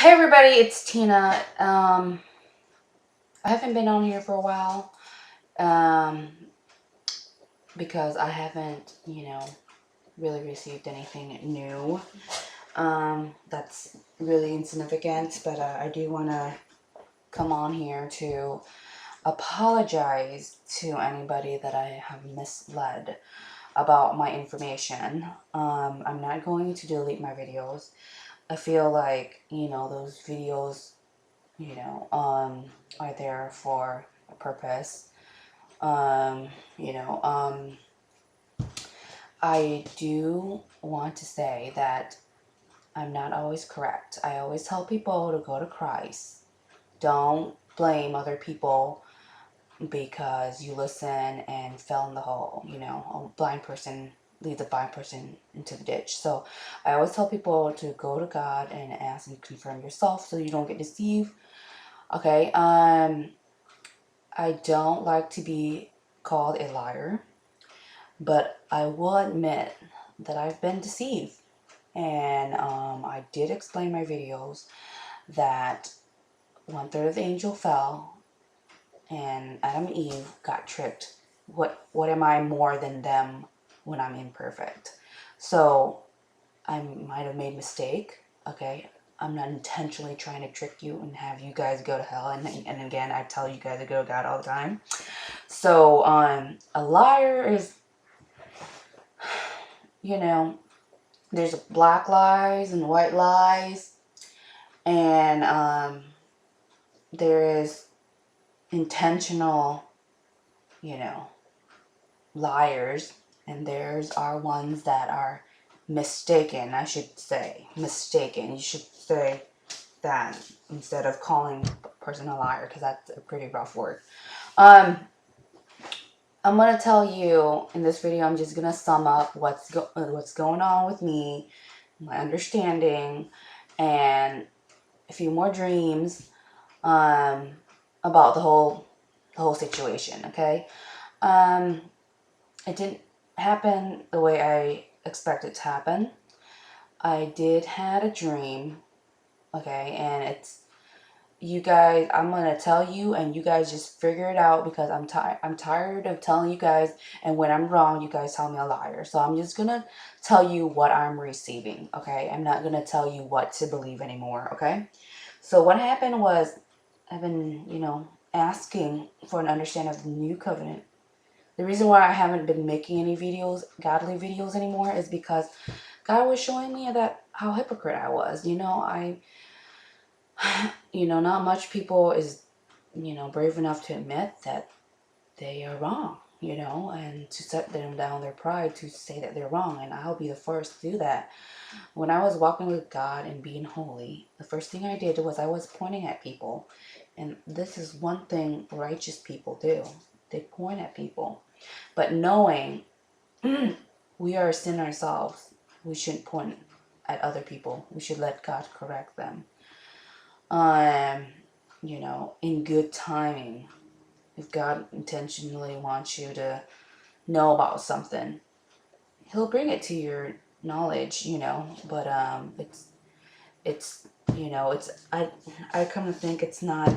Hey everybody, it's Tina. I haven't been on here for a while um, because I haven't, really received anything new. That's really insignificant, but I do want to come on here to apologize to anybody that I have misled about my information. I'm not going to delete my videos. I feel like, those videos are there for a purpose. Um, you know, um, I do want to say that I'm not always correct. I always tell people to go to Christ. Don't blame other people because you listen and fell in the hole. A blind person leads a blind person into the ditch. So I always tell people to go to God and ask and confirm yourself so you don't get deceived. Okay. I don't like to be called a liar, but I will admit that I've been deceived. And I did explain in my videos that one third of the angel fell and Adam and Eve got tricked. What am I more than them when I'm imperfect? So I might have made a mistake. Okay. I'm not intentionally trying to trick you and have you guys go to hell. And again, I tell you guys to go to God all the time. So, a liar is, you know, there's black lies and white lies, and there is intentional, you know, liars, and there's are ones that are mistaken. I should say mistaken. You should say that instead of calling a person a liar, because that's a pretty rough word. Um, I'm gonna tell you in this video. I'm just gonna sum up what's going on with me, my understanding, and a few more dreams um, about the whole situation. Okay, um, it didn't happen the way I expected it to happen. I did had a dream. Okay, and it's you guys. I'm gonna tell you, and you guys just figure it out because I'm tired. I'm tired of telling you guys, and when I'm wrong, you guys tell me a liar. So I'm just gonna tell you what I'm receiving. Okay, I'm not gonna tell you what to believe anymore. Okay. So what happened was I've been, asking for an understanding of the new covenant. The reason why I haven't been making any videos, godly videos anymore, is because God was showing me that how hypocrite I was. Not much people is, brave enough to admit that they are wrong, and to set them down their pride to say that they're wrong. And I'll be the first to do that. When I was walking with God and being holy, the first thing I did was I was pointing at people. And this is one thing righteous people do. They point at people. But knowing we are a sin ourselves, we shouldn't point at other people. We should let God correct them. Um, in good timing. If God intentionally wants you to know about something, He'll bring it to your knowledge, But it's I come to think it's not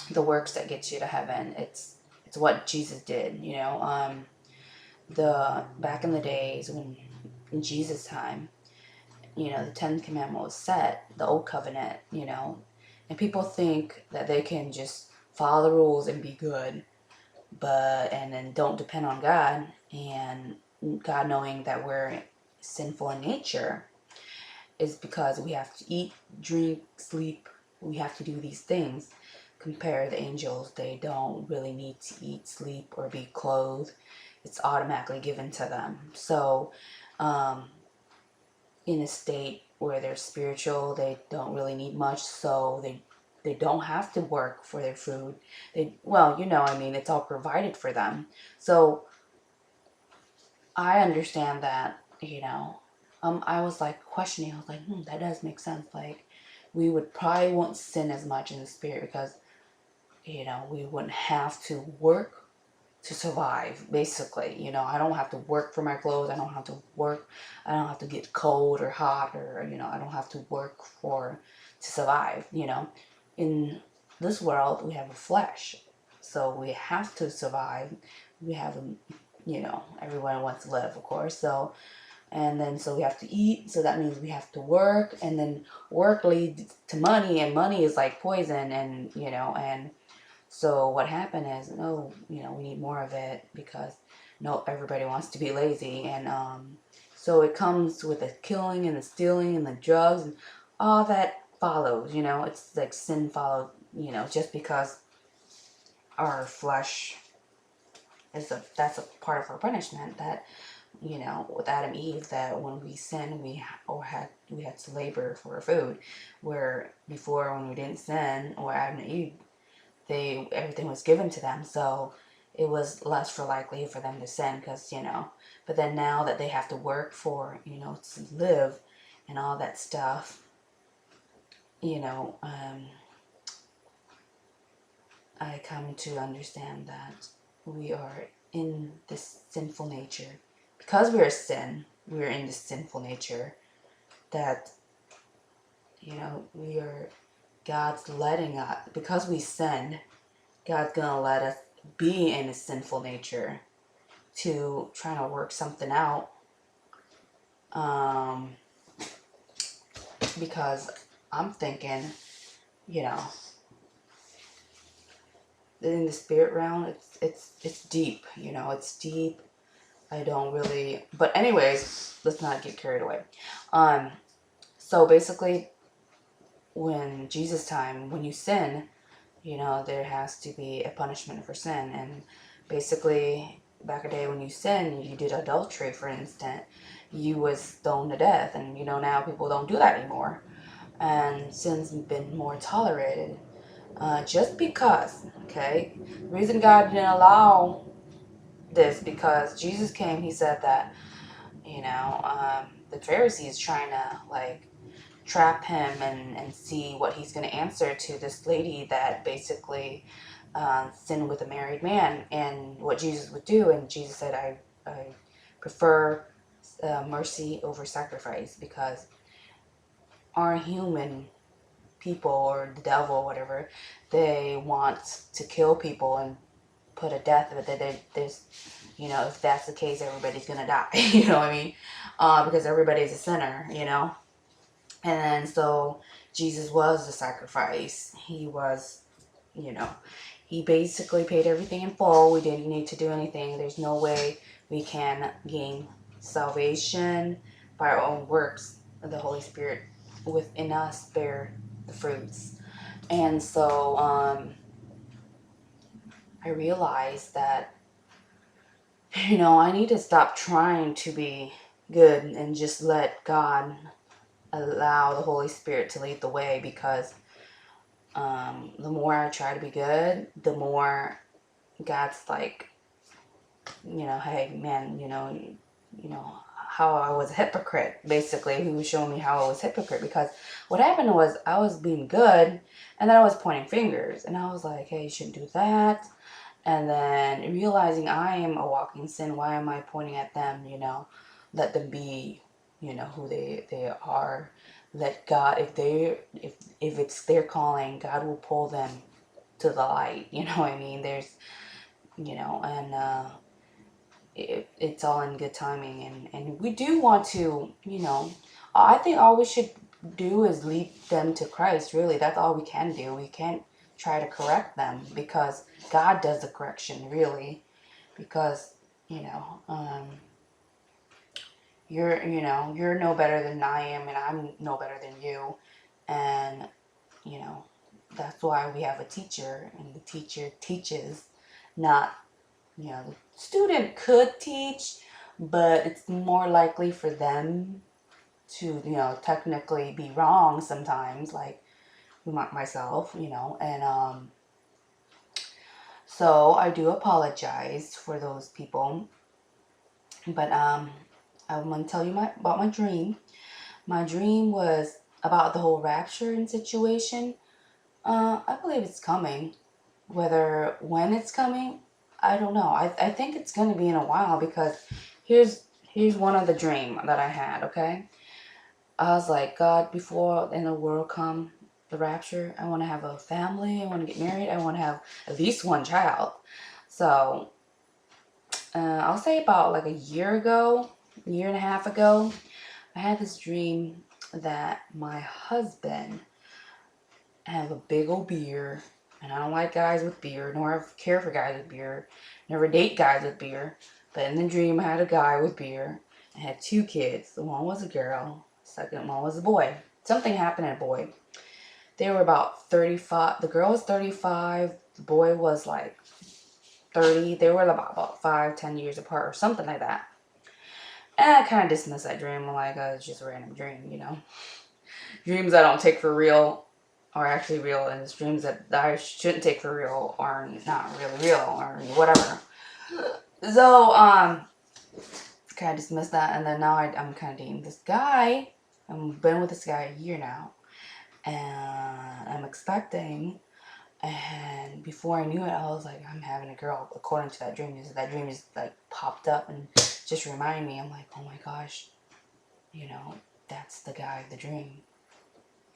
the works that gets you to heaven. It's what Jesus did. The back in the days when in Jesus' time, the 10th commandment was set, the old covenant, and people think that they can just follow the rules and be good, and then don't depend on God, and God knowing that we're sinful in nature is because we have to eat, drink, sleep. We have to do these things. Compare the angels, they don't really need to eat, sleep, or be clothed. It's automatically given to them. So, um, in a state where they're spiritual, they don't really need much, so they don't have to work for their food. It's all provided for them. So I understand that, I was like questioning. I was like, that does make sense. Like, we would probably won't sin as much in the spirit because, we wouldn't have to work to survive, basically. You know, I don't have to work for my clothes. I don't have to work. I don't have to get cold or hot, or, you know, I don't have to work to survive, you know. In this world, we have a flesh. So we have to survive. We have, you know, everyone wants to live, of course. So, and then so we have to eat. So that means we have to work. And then work leads to money. And money is like poison. And, you know, and so what happened is, no, you know, we need more of it because no, everybody wants to be lazy, and so it comes with the killing and the stealing and the drugs and all that follows. You know, it's like sin followed. You know, just because our flesh is that's a part of our punishment, that, you know, with Adam and Eve, that when we sin, we had to labor for food, where before, when we didn't sin, or Adam and Eve, everything was given to them, so it was less for likely for them to sin, because, you know, but then now that they have to work for, you know, to live and all that stuff, you know, I come to understand that we are in this sinful nature. Because we are sin, we are in this sinful nature, that, you know, we are, God's letting us, because we sin, God's gonna let us be in a sinful nature to try to work something out. Um, because I'm thinking, you know, in the spirit realm, it's deep. You know, it's deep. I don't really, but anyways, let's not get carried away. Um, so basically, when Jesus' time, when you sin, you know, there has to be a punishment for sin. And basically, back a day when you sin, you did adultery, for instance, you was stoned to death. And, you know, now people don't do that anymore. And sin's been more tolerated. Just because, okay? The reason God didn't allow this, because Jesus came, he said that, you know, the Pharisees trying to, like, trap him and see what he's going to answer to this lady that basically sinned with a married man, and what Jesus would do. And Jesus said, I prefer mercy over sacrifice, because our human people, or the devil, or whatever, they want to kill people and put a death, but there's, you know, if that's the case, everybody's going to die. You know what I mean? Because everybody's a sinner, you know? And so Jesus was the sacrifice. He was, you know, he basically paid everything in full. We didn't need to do anything. There's no way we can gain salvation by our own works. The Holy Spirit within us bear the fruits. And so I realized that, you know, I need to stop trying to be good and just let God allow the Holy Spirit to lead the way, because the more I try to be good, the more God's like, you know, hey man, you know how I was a hypocrite. Basically, He was showing me how I was a hypocrite, because what happened was I was being good, and then I was pointing fingers, and I was like, hey, you shouldn't do that. And then realizing I am a walking sin, why am I pointing at them? You know, let them be, you know, who they are. Let God, if it's their calling, God will pull them to the light. You know what I mean? There's, you know, and it's all in good timing. And we do want to, you know, I think all we should do is lead them to Christ. Really, that's all we can do. We can't try to correct them, because God does the correction, really. Because, you know, you're no better than I am, and I'm no better than you. And, you know, that's why we have a teacher, and the teacher teaches, not, you know, the student could teach, but it's more likely for them to, you know, technically be wrong sometimes, like myself, you know. And so I do apologize for those people. But I'm gonna tell you about my dream. My dream was about the whole rapture and situation. I believe it's coming. Whether when it's coming, I don't know. I think it's gonna be in a while because here's one of the dream that I had. Okay, I was like, God, before the end of the world come, the rapture, I want to have a family. I want to get married. I want to have at least one child. So I'll say about like a year ago, a year and a half ago, I had this dream that my husband have a big old beard, and I don't like guys with beard, nor care for guys with beard, never date guys with beard. But in the dream, I had a guy with beard. I had two kids. The one was a girl, the second one was a boy. Something happened to a boy. They were about 35. The girl was 35. The boy was like 30. They were about 5, 10 years apart or something like that. And I kind of dismissed that dream. I'm like, it's just a random dream, you know. Dreams I don't take for real are actually real, and it's dreams that I shouldn't take for real are not really real or whatever. So, kind of dismissed that, and then now I'm kind of dating this guy. I've been with this guy a year now, and I'm expecting. And before I knew it, I was like, I'm having a girl. According to that dream, that dream just like popped up and just reminded me. I'm like, oh my gosh, you know, that's the guy of the dream,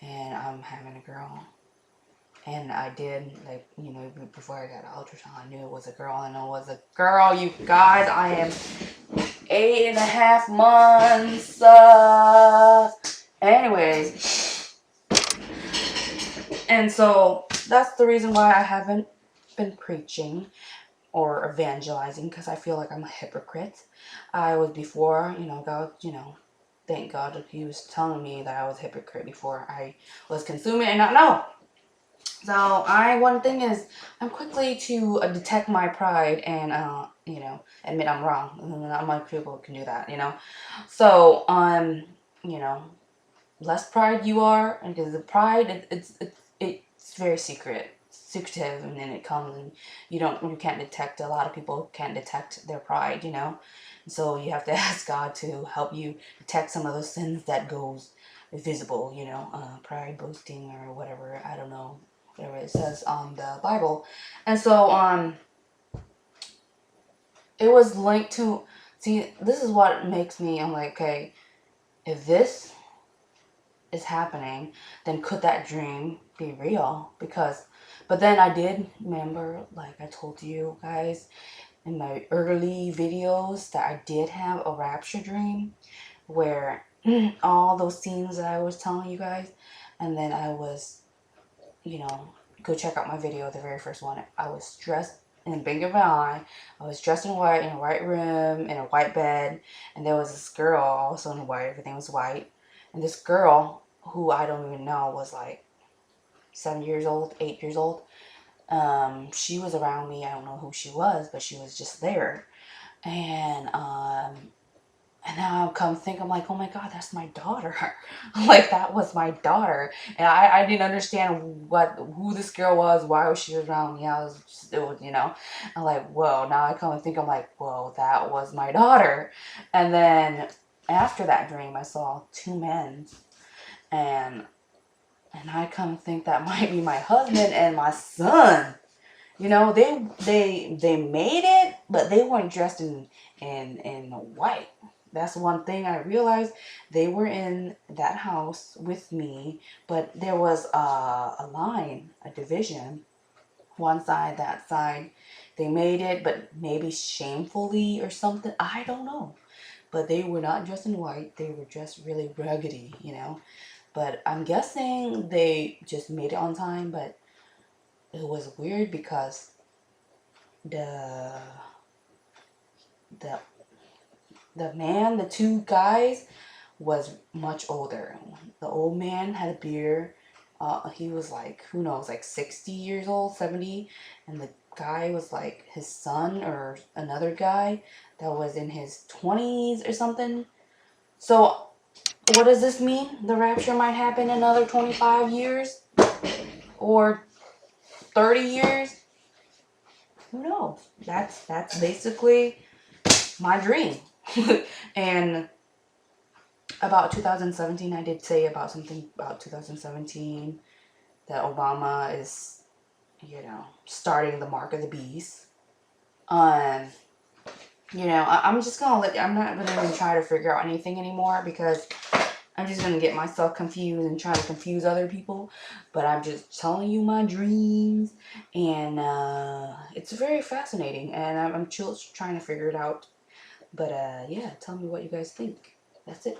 and I'm having a girl. And I did, like, you know, before I got an ultrasound, I knew it was a girl. And it was a girl, you guys. I am 8.5 months. Anyways. And so that's the reason why I haven't been preaching or evangelizing, because I feel like I'm a hypocrite. I was before, you know, God, you know, thank God he was telling me that I was a hypocrite before I was consuming and not know. So one thing is, I'm quickly to detect my pride and, you know, admit I'm wrong. Not many people can do that, you know. So, you know, less pride you are, and because the pride, it's very secretive, and then it comes, and you can't detect. A lot of people can't detect their pride, you know. So you have to ask God to help you detect some of those sins that goes visible, you know, pride, boasting, or whatever. I don't know, whatever it says on the Bible. And so it was linked to. See, this is what makes me. I'm like, okay, if this is happening, then could that dream be real? But then I did remember, like I told you guys in my early videos, that I did have a rapture dream where all those scenes that I was telling you guys, and then I was, you know, go check out my video, the very first one. I was dressed in a blink of an eye. I was dressed in white, in a white room, in a white bed, and there was this girl also in white. Everything was white, and this girl who I don't even know was like 7 years old, 8 years old. She was around me. I don't know who she was, but she was just there, and now I come think, I'm like, oh my God, that's my daughter. Like, that was my daughter. And I didn't understand who this girl was, why she was around me. It was, you know, I'm like, whoa, now I come and think, I'm like, whoa, that was my daughter. And then after that dream, I saw two men, and I come and think that might be my husband and my son. You know, they made it, but they weren't dressed in white. That's one thing I realized. They were in that house with me, but there was a line, a division, one side, that side. They made it, but maybe shamefully or something. I don't know. But they were not dressed in white. They were dressed really raggedy, you know. But I'm guessing they just made it on time, but it was weird because the the the two guys was much older. The old man had a beard. He was like, who knows, like 60 years old, 70. And the guy was like his son or another guy that was in his 20s or something. So what does this mean? The rapture might happen in another 25 years or 30 years? Who knows? That's basically my dream. And about 2017, I did say about something about 2017 that Obama is, you know, starting the mark of the beast. You know, I'm just gonna I'm not gonna even try to figure out anything anymore because I'm just gonna get myself confused and try to confuse other people. But I'm just telling you my dreams, and it's very fascinating, and I'm just trying to figure it out. But yeah, tell me what you guys think. That's it.